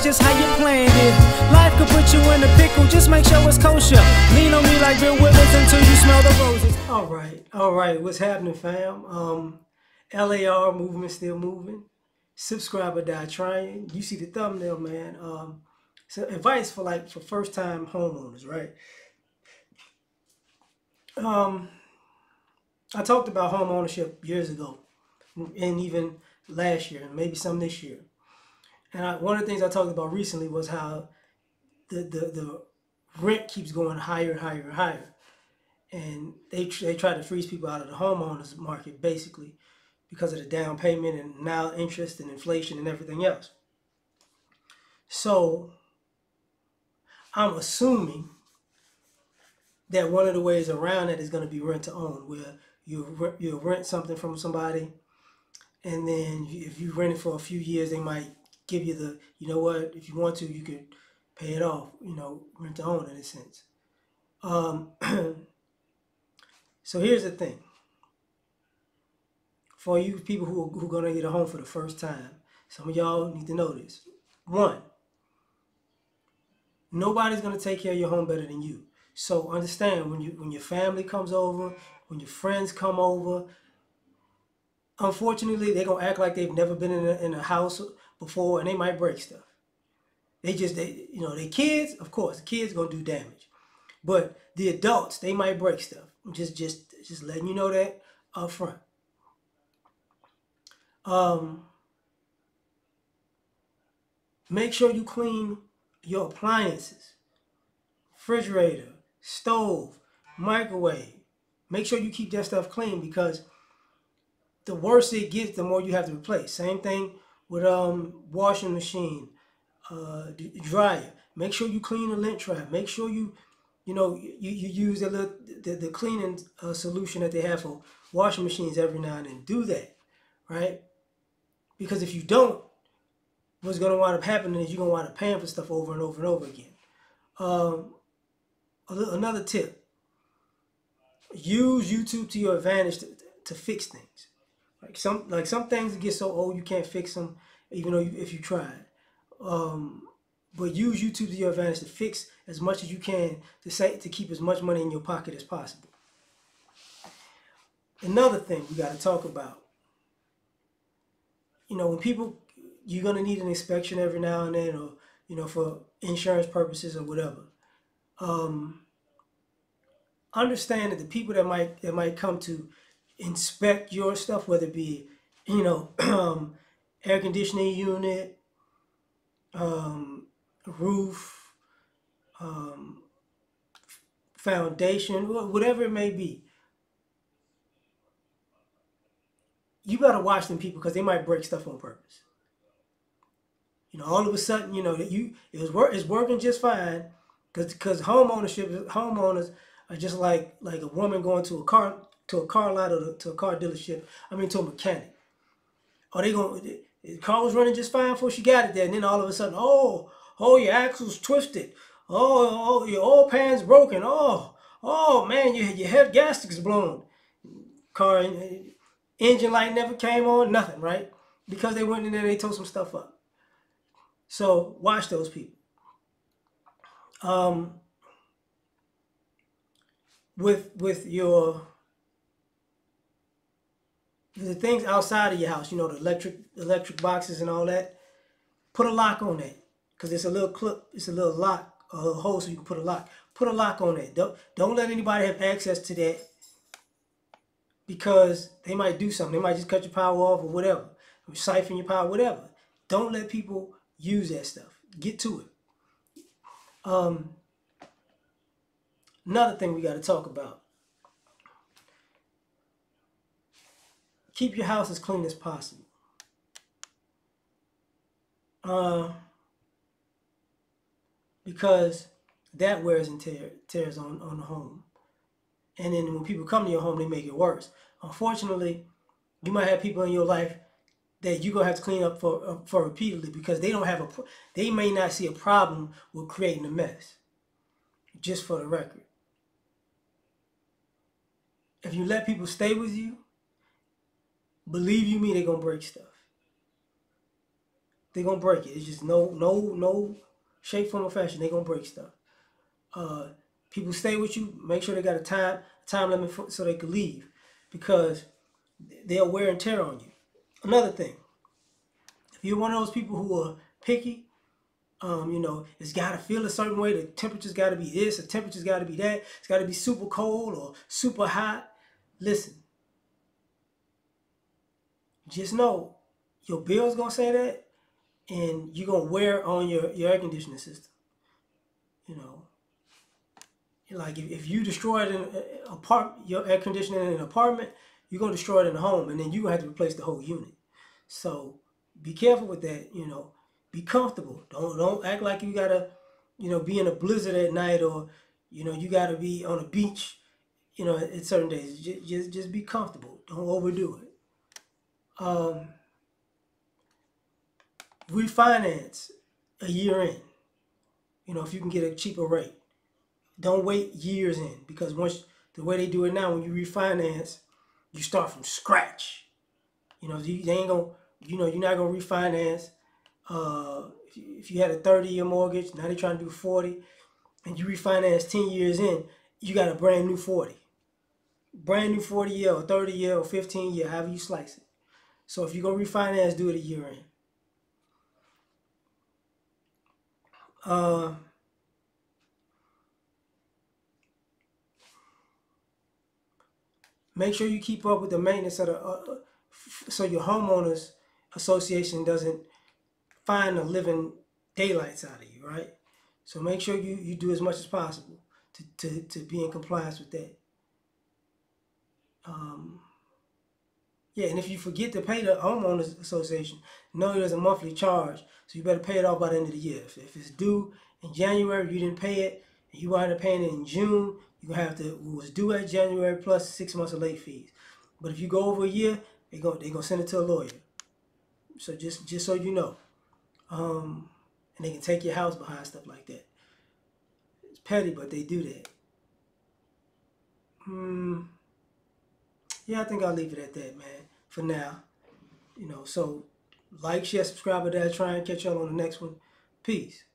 just how you planned it. Life could put you in a pickle, just make sure it's kosher. Lean on me like Bill Withers until you smell the roses. All right, what's happening, fam? LAR movement still moving. Subscribe or die trying. You see the thumbnail, man. So advice for first time homeowners, right? I talked about home ownership years ago, and even last year, and maybe some this year. And one of the things I talked about recently was how the rent keeps going higher and higher and higher, and they try to freeze people out of the homeowners market basically because of the down payment and now interest and inflation and everything else. So I'm assuming that one of the ways around that is going to be rent to own, where you'll rent something from somebody, and then if you rent it for a few years, they might give you the, you know what, if you want to, you could pay it off, rent to own in a sense. So here's the thing. For you people who are going to get a home for the first time, some of y'all need to know this. One, nobody's going to take care of your home better than you. So understand, when your family comes over, when your friends come over, unfortunately, they're going to act like they've never been in a house before, and they might break stuff. They kids, of course, the kids going to do damage. But the adults, they might break stuff. Just letting you know that up front. Make sure you clean your appliances, refrigerator, stove, microwave. Make sure you keep that stuff clean, because the worse it gets, the more you have to replace. Same thing with washing machine, dryer. Make sure you clean the lint trap. Make sure you use the cleaning solution that they have for washing machines every now and then. Do that, right? Because if you don't, what's going to wind up happening is you're going to wind up paying for stuff over and over and over again. Another tip: use YouTube to your advantage to fix things. Like some things get so old you can't fix them, even though if you tried. But use YouTube to your advantage to fix as much as you can to keep as much money in your pocket as possible. Another thing we got to talk about. When people, you're gonna need an inspection every now and then, or for insurance purposes or whatever. Understand that the people that might come to inspect your stuff, whether it be air conditioning unit, roof, foundation, whatever it may be, you better watch them people, because they might break stuff on purpose. All of a sudden, it's working just fine, because homeowners are just like a woman going to a car lot, or to a car dealership. To a mechanic. Or the car was running just fine before she got it there, and then all of a sudden, oh, your axle's twisted. Oh, your oil pan's broken. Oh man, your head gasket's blown. Car engine light never came on. Nothing, right? Because they went in there and they tore some stuff up. So watch those people. With the things outside of your house, the electric boxes and all that, put a lock on that, because it's a little clip, it's a little lock, a hole, so you can put a lock. Put a lock on that. Don't let anybody have access to that, because they might do something. They might just cut your power off or whatever, or siphon your power, whatever. Don't let people use that stuff. Get to it. Another thing we got to talk about: keep your house as clean as possible. Because that wears and tears on the home. And then when people come to your home, they make it worse. Unfortunately, you might have people in your life that you're going to have to clean up for repeatedly, because they may not see a problem with creating a mess. Just for the record. If you let people stay with you, believe you me, they're going to break stuff. they're gonna break it. It's just no shape, form, or fashion. They're gonna break stuff. People stay with you. Make sure they got a time limit so they can leave, because they'll wear and tear on you. Another thing, if you're one of those people who are picky, it's got to feel a certain way. The temperature's got to be this, the temperature's got to be that. It's got to be super cold or super hot. Listen, just know your bill's going to say that, and you're going to wear on your air conditioning system. You know, like if you destroy it in your air conditioning in an apartment, you're going to destroy it in a home, and then you're going to have to replace the whole unit. So be careful with that. Be comfortable. Don't act like you gotta, be in a blizzard at night, or you gotta be on a beach, at certain days. Just be comfortable. Don't overdo it. Refinance a year in. If you can get a cheaper rate. Don't wait years in, because once the way they do it now, when you refinance, you start from scratch. They ain't gonna, you're not gonna refinance. If you had a 30-year mortgage, now they're trying to do 40, and you refinance 10 years in, you got a brand new 40. Brand new 40-year or 30-year or 15-year, however you slice it. So if you're going to refinance, do it a year in. Make sure you keep up with the maintenance of the, so your homeowners association doesn't find the living daylights out of you, right? So make sure you do as much as possible to be in compliance with that. Yeah, and if you forget to pay the homeowners association, know there's a monthly charge, so you better pay it off by the end of the year. If it's due in January, you didn't pay it, and you wind up paying it in June, you have to, it was due at January plus 6 months of late fees. But if you go over a year, they gonna send it to a lawyer. So just so you know, and they can take your house behind stuff like that. It's petty, but they do that. Yeah, I think I'll leave it at that, man, for now. So like, share, subscribe, and try and catch y'all on the next one. Peace.